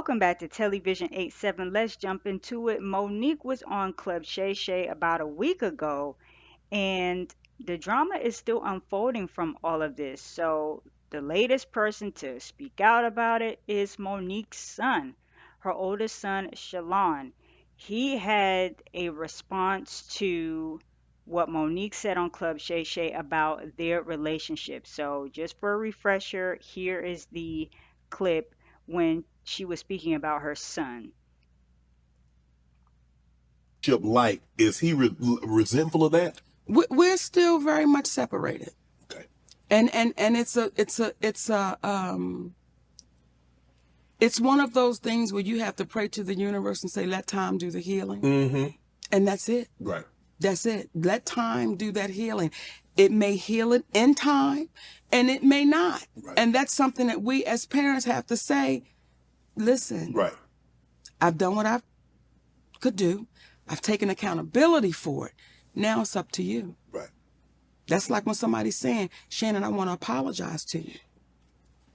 Welcome back to Television 87. Let's jump into it. Monique was on Club Shay Shay about a week ago, and the drama is still unfolding from all of this. So, the latest person to speak out about it is Monique's son, her oldest son, Shalon. He had a response to what Monique said on Club Shay Shay about their relationship. So, just for a refresher, here is the clip when she was speaking about her son. Like, is he resentful of that? We're still very much separated. Okay. And it's one of those things where you have to pray to the universe and say, let time do the healing. Mm-hmm. And that's it. Right. That's it. Let time do that healing. It may heal it in time and it may not. Right. And that's something that we as parents have to say, listen, Right. I've done what I could do. I've taken accountability for it. Now it's up to you. Right. That's like when somebody's saying, Shannon, I want to apologize to you.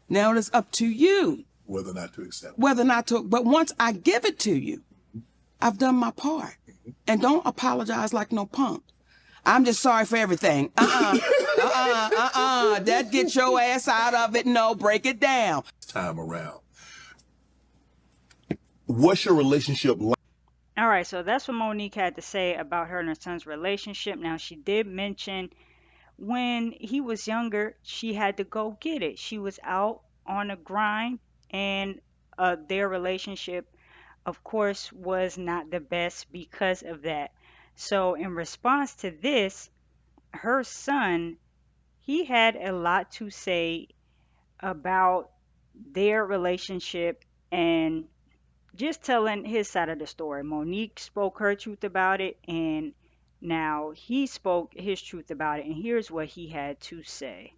Now it is up to you. Whether or not to accept it. Whether or not to, but once I give it to you, I've done my part. And don't apologize like no punk. I'm just sorry for everything. That gets your ass out of it. No, break it down. Time around. What's your relationship like? All right, so that's what Monique had to say about her and her son's relationship. Now, she did mention when he was younger, she had to go get it. She was out on a grind, and their relationship, of course, was not the best because of that. So, in response to this, her son, he had a lot to say about their relationship and just telling his side of the story. Monique spoke her truth about it, and now he spoke his truth about it. And here's what he had to say.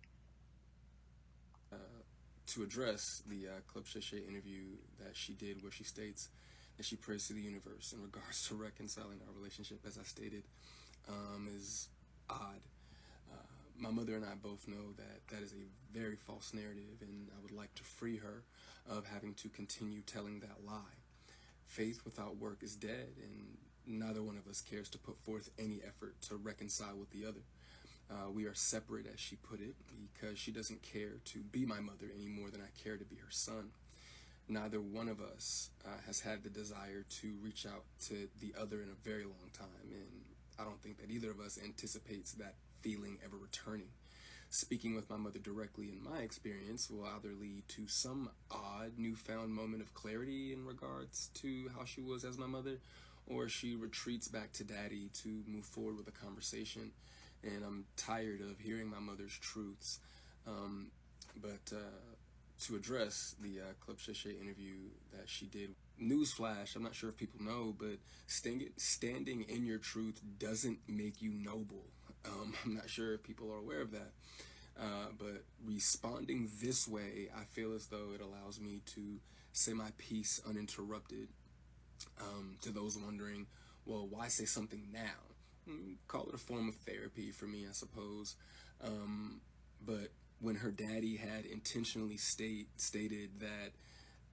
To address the Club Shay Shay interview that she did, where she states that she prays to the universe in regards to reconciling our relationship, as I stated, is odd. My mother and I both know that that is a very false narrative, and I would like to free her of having to continue telling that lie. Faith without work is dead, and neither one of us cares to put forth any effort to reconcile with the other. We are separate, as she put it, because she doesn't care to be my mother any more than I care to be her son. Neither one of us has had the desire to reach out to the other in a very long time, and I don't think that either of us anticipates that feeling ever returning. Speaking with my mother directly, in my experience, will either lead to some odd newfound moment of clarity in regards to how she was as my mother, or she retreats back to daddy to move forward with a conversation. And I'm tired of hearing my mother's truths. But to address the Club Shay Shay interview that she did, newsflash, I'm not sure if people know, but standing in your truth doesn't make you noble. I'm not sure if people are aware of that. But responding this way, I feel as though it allows me to say my piece uninterrupted. To those wondering, well, why say something now? Call it a form of therapy for me, I suppose. But when her daddy had intentionally stated that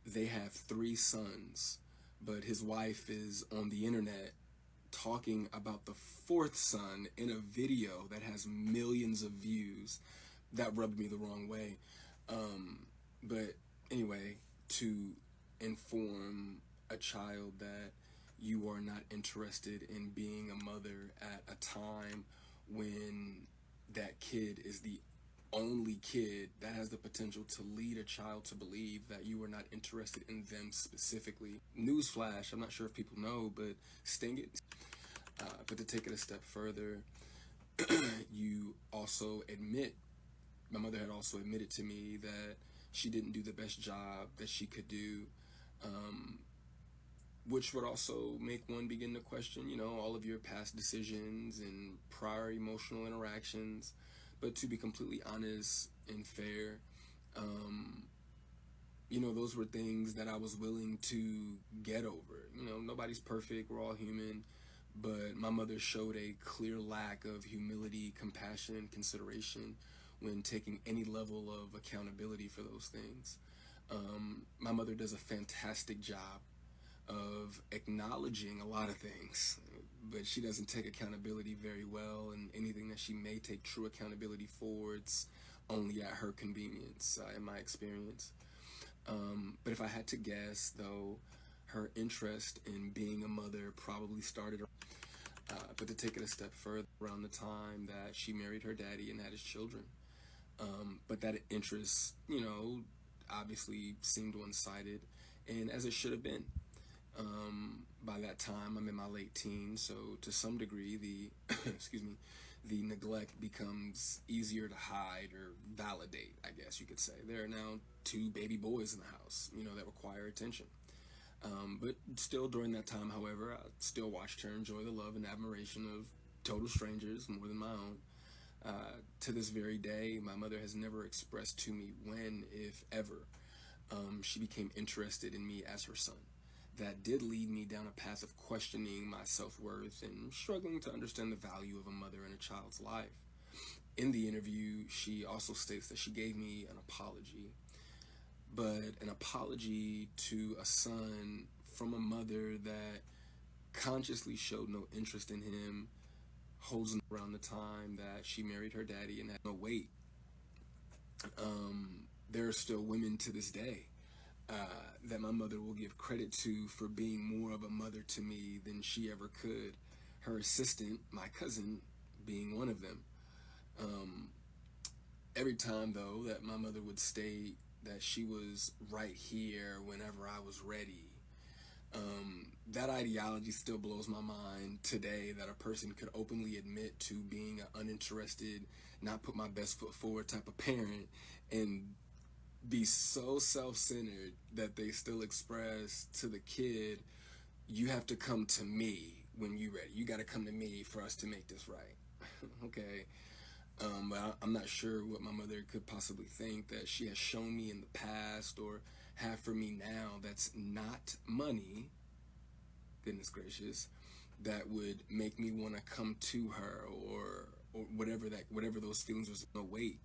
they have 3 sons, but his wife is on the internet talking about the 4th son in a video that has millions of views, that rubbed me the wrong way. But anyway, to inform a child that you are not interested in being a mother at a time when that kid is the only kid, that has the potential to lead a child to believe that you are not interested in them specifically. Newsflash, I'm not sure if people know, but but to take it a step further, you also admit, my mother had also admitted to me that she didn't do the best job that she could do, which would also make one begin to question, all of your past decisions and prior emotional interactions. But to be completely honest and fair, those were things that I was willing to get over. Nobody's perfect, we're all human, but my mother showed a clear lack of humility, compassion, and consideration when taking any level of accountability for those things. My mother does a fantastic job of acknowledging a lot of things, but she doesn't take accountability very well, and anything that she may take true accountability for, it's only at her convenience, in my experience. But if I had to guess, though, her interest in being a mother probably started, but to take it a step further, around the time that she married her daddy and had his children. But that interest, obviously seemed one-sided, and as it should have been. By that time, I'm in my late teens, so to some degree, the excuse me, the neglect becomes easier to hide or validate, I guess you could say. There are now 2 baby boys in the house, that require attention. But still, during that time, however, I still watched her enjoy the love and admiration of total strangers more than my own. To this very day, my mother has never expressed to me when, if ever, she became interested in me as her son. That did lead me down a path of questioning my self-worth and struggling to understand the value of a mother in a child's life. In the interview, she also states that she gave me an apology, but an apology to a son from a mother that consciously showed no interest in him, holds around the time that she married her daddy and had no weight. There are still women to this day that my mother will give credit to for being more of a mother to me than she ever could. Her assistant, my cousin, being one of them. Every time, though, that my mother would state that she was right here whenever I was ready, that ideology still blows my mind today, that a person could openly admit to being an uninterested, not put my best foot forward type of parent, and be so self-centered that they still express to the kid, you have to come to me when you're ready. You got to come to me for us to make this right. Okay. But I'm not sure what my mother could possibly think that she has shown me in the past or have for me now that's not money, goodness gracious, that would make me want to come to her, or whatever those feelings was. No, wait.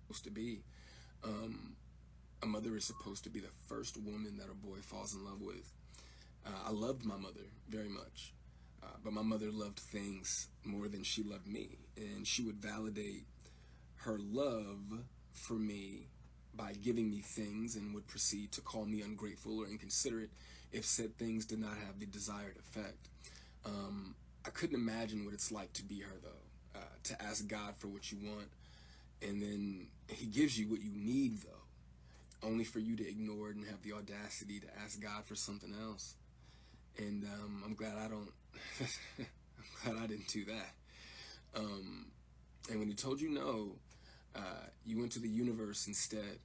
Supposed to be. A mother is supposed to be the first woman that a boy falls in love with. I loved my mother very much, but my mother loved things more than she loved me, and she would validate her love for me by giving me things, and would proceed to call me ungrateful or inconsiderate if said things did not have the desired effect. I couldn't imagine what it's like to be her, though, to ask God for what you want, and then he gives you what you need, though, only for you to ignore it and have the audacity to ask God for something else. And I'm glad I don't. I'm glad I didn't do that. And when he told you no, you went to the universe instead.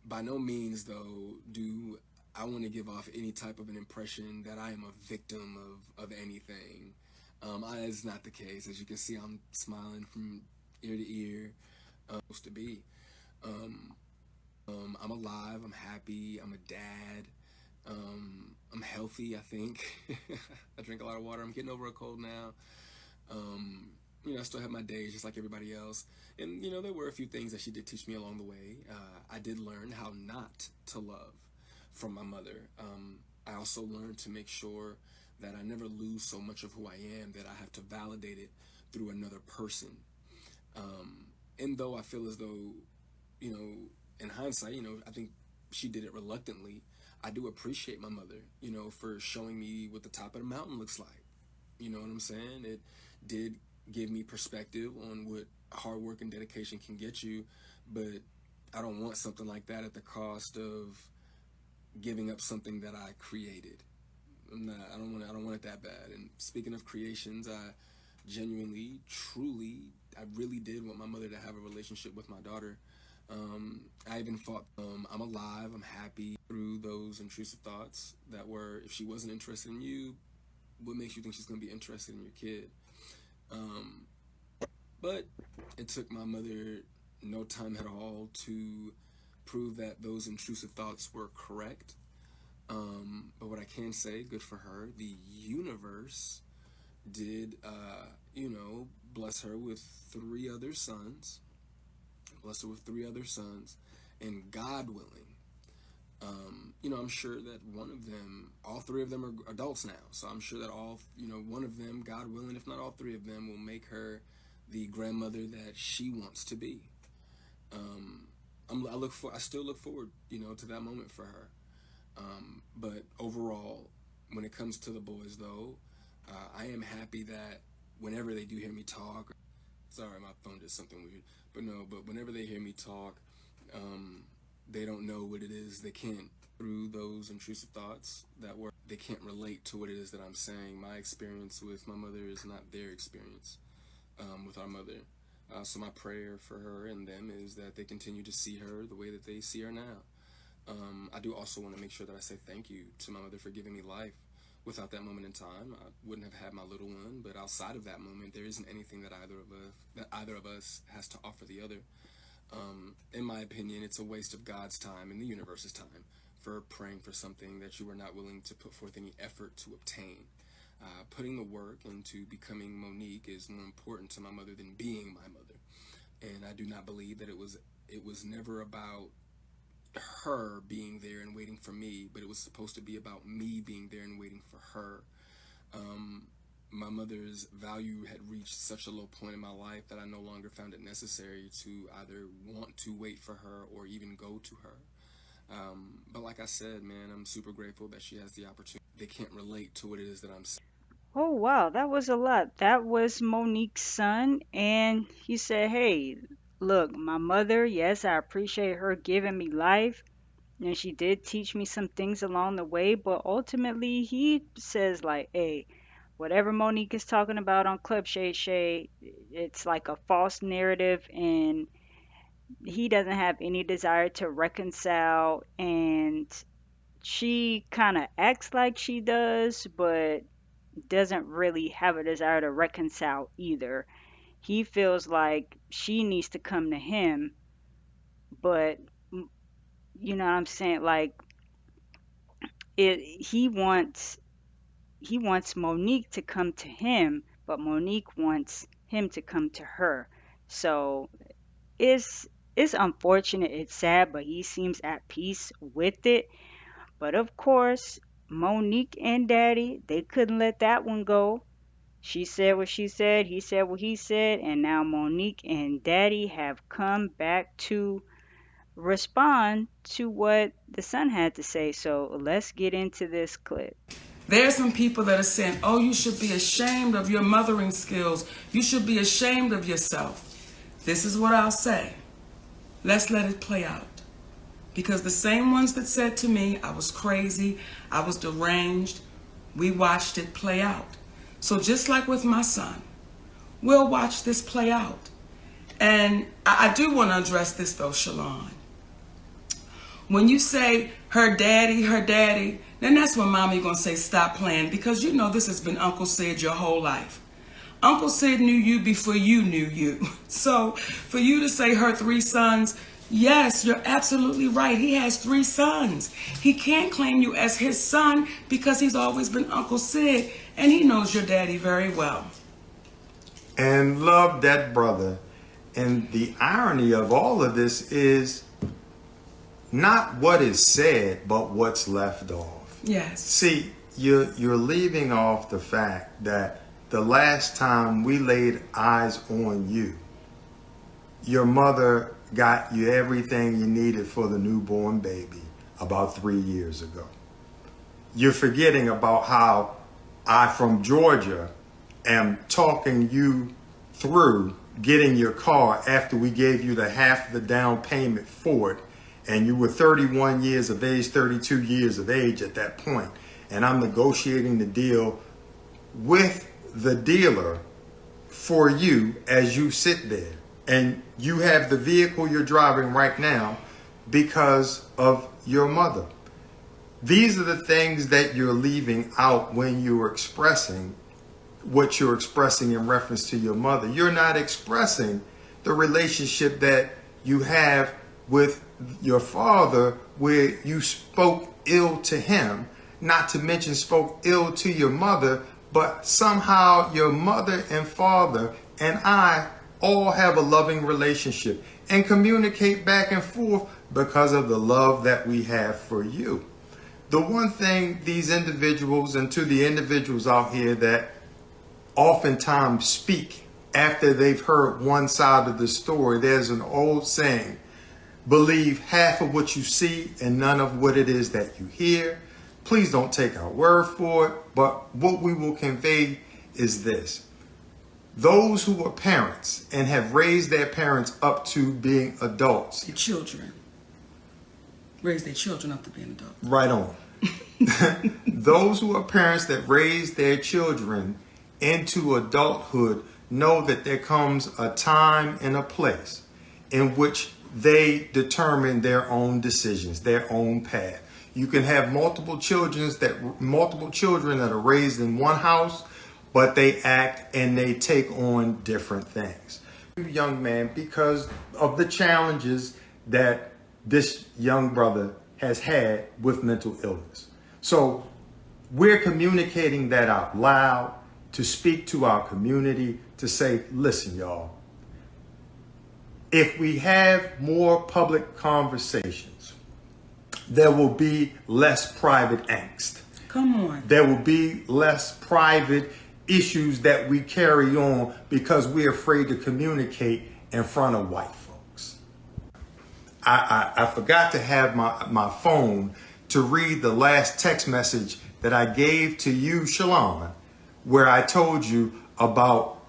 By no means, though, do I want to give off any type of an impression that I am a victim of anything. It's not the case. As you can see, I'm smiling from ear to ear. Supposed to be. I'm alive. I'm happy. I'm a dad. I'm healthy, I think. I drink a lot of water. I'm getting over a cold now. I still have my days just like everybody else. And, there were a few things that she did teach me along the way. I did learn how not to love from my mother. I also learned to make sure that I never lose so much of who I am that I have to validate it through another person. And though I feel as though, in hindsight, I think she did it reluctantly, I do appreciate my mother, for showing me what the top of the mountain looks like. You know what I'm saying? It did give me perspective on what hard work and dedication can get you, but I don't want something like that at the cost of giving up something that I created. I don't want it that bad. And speaking of creations, I genuinely, truly, I really did want my mother to have a relationship with my daughter. I even thought, I'm alive, I'm happy, through those intrusive thoughts that were, if she wasn't interested in you, what makes you think she's going to be interested in your kid? But it took my mother no time at all to prove that those intrusive thoughts were correct. But what I can say, good for her, the universe did, bless her with 3 other sons, blessed her with 3 other sons, and God willing, I'm sure that all 3 of them are adults now. So I'm sure that one of them, God willing, if not all 3 of them, will make her the grandmother that she wants to be. I still look forward, to that moment for her. But overall, when it comes to the boys, though, I am happy that whenever they do hear me talk, sorry, my phone did something weird, but whenever they hear me talk, they don't know what it is. They can't, through those intrusive thoughts they can't relate to what it is that I'm saying. My experience with my mother is not their experience with our mother. So my prayer for her and them is that they continue to see her the way that they see her now. I do also want to make sure that I say thank you to my mother for giving me life. Without that moment in time, I wouldn't have had my little one. But outside of that moment, there isn't anything that either of us has to offer the other. In my opinion, it's a waste of God's time and the universe's time for praying for something that you are not willing to put forth any effort to obtain. Putting the work into becoming Monique is more important to my mother than being my mother. And I do not believe that it was never about her being there and waiting for me, but it was supposed to be about me being there and waiting for her. My mother's value had reached such a low point in my life that I no longer found it necessary to either want to wait for her or even go to her. But like I said, man, I'm super grateful that she has the opportunity. They can't relate to what it is that I'm saying. Oh, wow, that was a lot. That was Monique's son, and he said, "Hey, look, my mother, yes, I appreciate her giving me life, and she did teach me some things along the way, but ultimately, he says, like, hey, whatever Monique is talking about on Club Shay Shay, it's like a false narrative, and he doesn't have any desire to reconcile, and she kind of acts like she does, but doesn't really have a desire to reconcile either. He feels like she needs to come to him, but you know what I'm saying? Like it, he wants Monique to come to him, but Monique wants him to come to her. So it's it's unfortunate, it's sad, but he seems at peace with it. But of course, Monique and Daddy, they couldn't let that one go. She said what she said, he said what he said, and now Monique and Daddy have come back to respond to what the son had to say. So let's get into this clip. There are some people that are saying, oh, you should be ashamed of your mothering skills. You should be ashamed of yourself. This is what I'll say. Let's let it play out. Because the same ones that said to me, I was crazy, I was deranged, we watched it play out. So just like with my son, we'll watch this play out. And I do want to address this though, Shalon. When you say her daddy, then that's when mommy gonna say stop playing, because you know this has been Uncle Sid your whole life. Uncle Sid knew you before you knew you. So for you to say her 3 sons, yes, you're absolutely right. He has 3 sons. He can't claim you as his son because he's always been Uncle Sid, and he knows your daddy very well. And love that brother. And the irony of all of this is not what is said, but what's left off. Yes. See, you're leaving off the fact that the last time we laid eyes on you, your mother got you everything you needed for the newborn baby about 3 years ago. You're forgetting about how I, from Georgia, am talking you through getting your car after we gave you the half of the down payment for it. And you were 31 years of age, 32 years of age at that point. And I'm negotiating the deal with the dealer for you as you sit there. And you have the vehicle you're driving right now because of your mother. These are the things that you're leaving out when you're expressing what you're expressing in reference to your mother. You're not expressing the relationship that you have with your father, where you spoke ill to him, not to mention spoke ill to your mother, but somehow your mother and father and I all have a loving relationship. and communicate back and forth because of the love that we have for you. The one thing these individuals, and to the individuals out here that oftentimes speak after they've heard one side of the story, there's an old saying: believe half of what you see and none of what it is that you hear. Please don't take our word for it, but what we will convey is this: those who are parents and have raised their parents up to being adults. The children raise their children up to be an adult. Right on. Those who are parents that raise their children into adulthood know that there comes a time and a place in which they determine their own decisions, their own path. You can have multiple children that are raised in one house, but they act and they take on different things. Young man, because of the challenges that this young brother has had with mental illness. So we're communicating that out loud to speak to our community, to say, listen, y'all, if we have more public conversations, there will be less private angst. Come on. There will be less private issues that we carry on because we're afraid to communicate in front of white folks. I forgot to have my phone to read the last text message that I gave to you, Shalon, where I told you about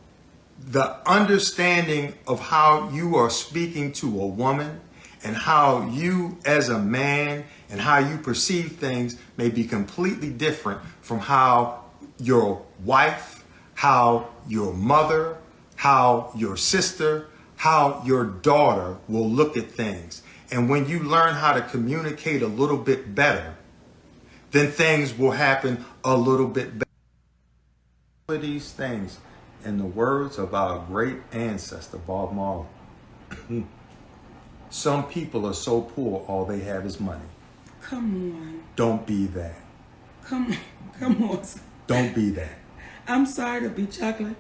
the understanding of how you are speaking to a woman and how you as a man and how you perceive things may be completely different from how your wife, how your mother, how your sister, how your daughter will look at things. And when you learn how to communicate a little bit better, then things will happen a little bit better. These things, in the words of our great ancestor, Bob Marley, some people are so poor, all they have is money. Come on. Don't be that. Come on. Don't be that. I'm sorry to be chocolate.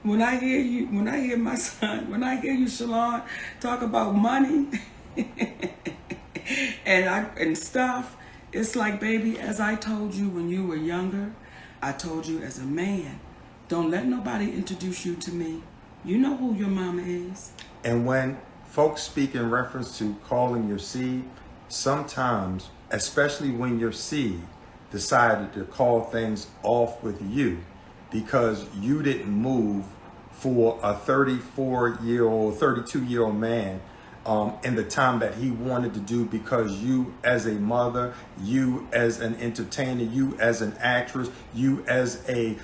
When I hear you, when I hear my son, when I hear you, Shalon, talk about money and stuff, it's like, baby, as I told you when you were younger, I told you as a man, don't let nobody introduce you to me. You know who your mama is. And when folks speak in reference to calling your seed, sometimes, especially when your seed decided to call things off with you because you didn't move for a 34-year-old, 32-year-old man in the time that he wanted to do, because you as a mother, you as an entertainer, you as an actress, you as a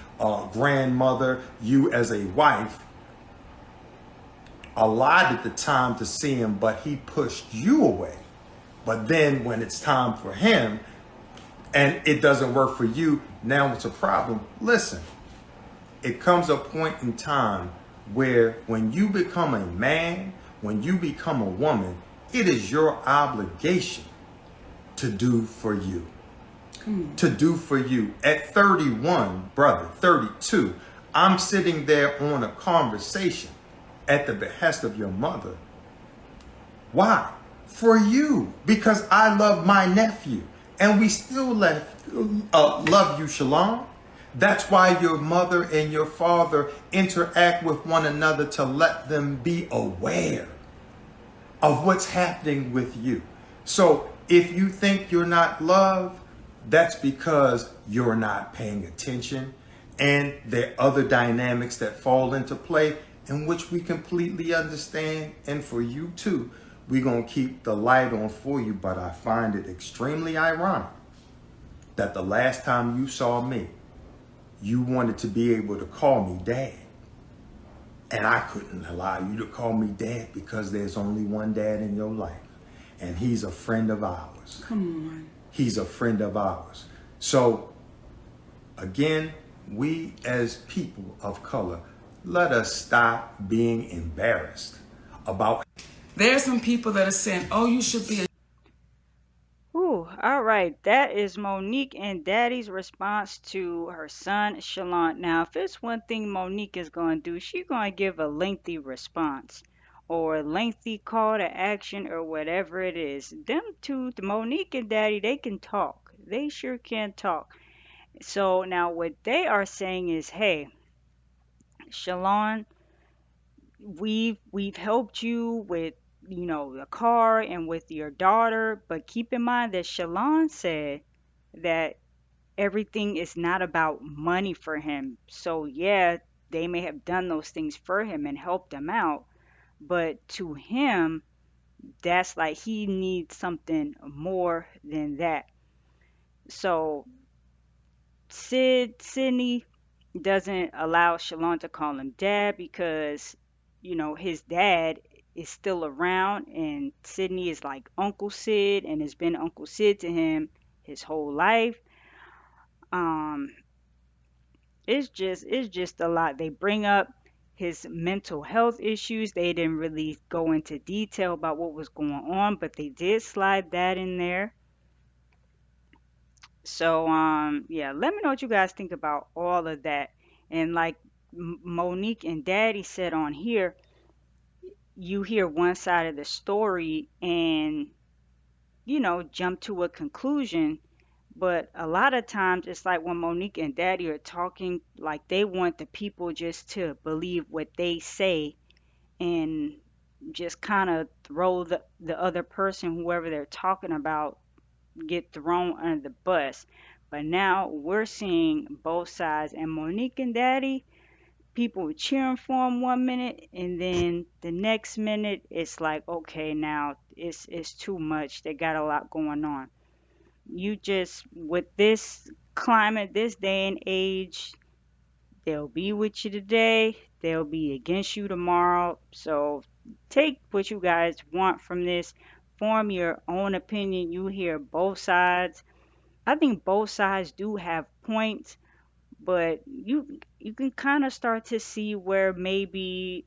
grandmother, you as a wife, allotted the time to see him, but he pushed you away. But then when it's time for him and it doesn't work for you, now it's a problem. Listen, it comes a point in time where when you become a man, when you become a woman, it is your obligation to do for you. To do for you. At 31, brother, 32, I'm sitting there on a conversation at the behest of your mother. Why? For you. Because I love my nephew. And we still love you, Shalon. That's why your mother and your father interact with one another, to let them be aware of what's happening with you. So if you think you're not loved, that's because you're not paying attention. And there are other dynamics that fall into play in which we completely understand. And for you too, we're going to keep the light on for you. But I find it extremely ironic that the last time you saw me, you wanted to be able to call me dad. And I couldn't allow you to call me dad because there's only one dad in your life. And he's a friend of ours. Come on. He's a friend of ours. So, again, we as people of color, let us stop being embarrassed about. There's some people that are saying, oh, you should be a Ooh, all right. That is Monique and Daddy's response to her son, Shalon. Now, if it's one thing Monique is going to do, she's going to give a lengthy response or lengthy call to action or whatever it is. Them two, the Monique and Daddy, they can talk. They sure can talk. So now what they are saying is, hey, Shalon, we've helped you with the car and with your daughter, but keep in mind that Shalon said that everything is not about money for him. So yeah, they may have done those things for him and helped him out, but to him, that's like he needs something more than that. So Sydney doesn't allow Shalon to call him dad because, his dad is still around and Sydney is like Uncle Sid and has been Uncle Sid to him his whole life. Um, it's just a lot. They bring up his mental health issues. They didn't really go into detail about what was going on, but they did slide that in there. So yeah, let me know what you guys think about all of that. And like Monique and Daddy said on here, you hear one side of the story and jump to a conclusion, but a lot of times it's like when Monique and Daddy are talking, like they want the people just to believe what they say and just kind of throw the other person, whoever they're talking about, get thrown under the bus. But now we're seeing both sides, and Monique and Daddy, people were cheering for him one minute, and then the next minute it's like, okay, now it's too much. They got a lot going on. You just with this climate, this day and age, they'll be with you today, they'll be against you tomorrow. So take what you guys want from this, form your own opinion. You hear both sides. I think both sides do have points, but you can kind of start to see where maybe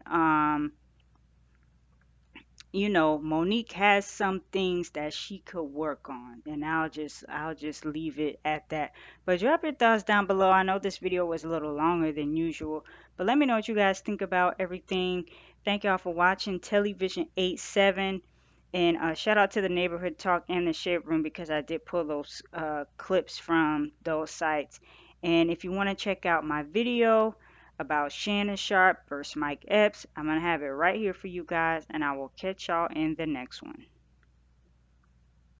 Monique has some things that she could work on, and I'll just leave it at that. But drop your thoughts down below. I know this video was a little longer than usual, but let me know what you guys think about everything. Thank y'all for watching Television 87, and shout out to the Neighborhood Talk and the Shade Room because I did pull those clips from those sites. And if you want to check out my video about Shannon Sharp versus Mike Epps, I'm going to have it right here for you guys, and I will catch y'all in the next one.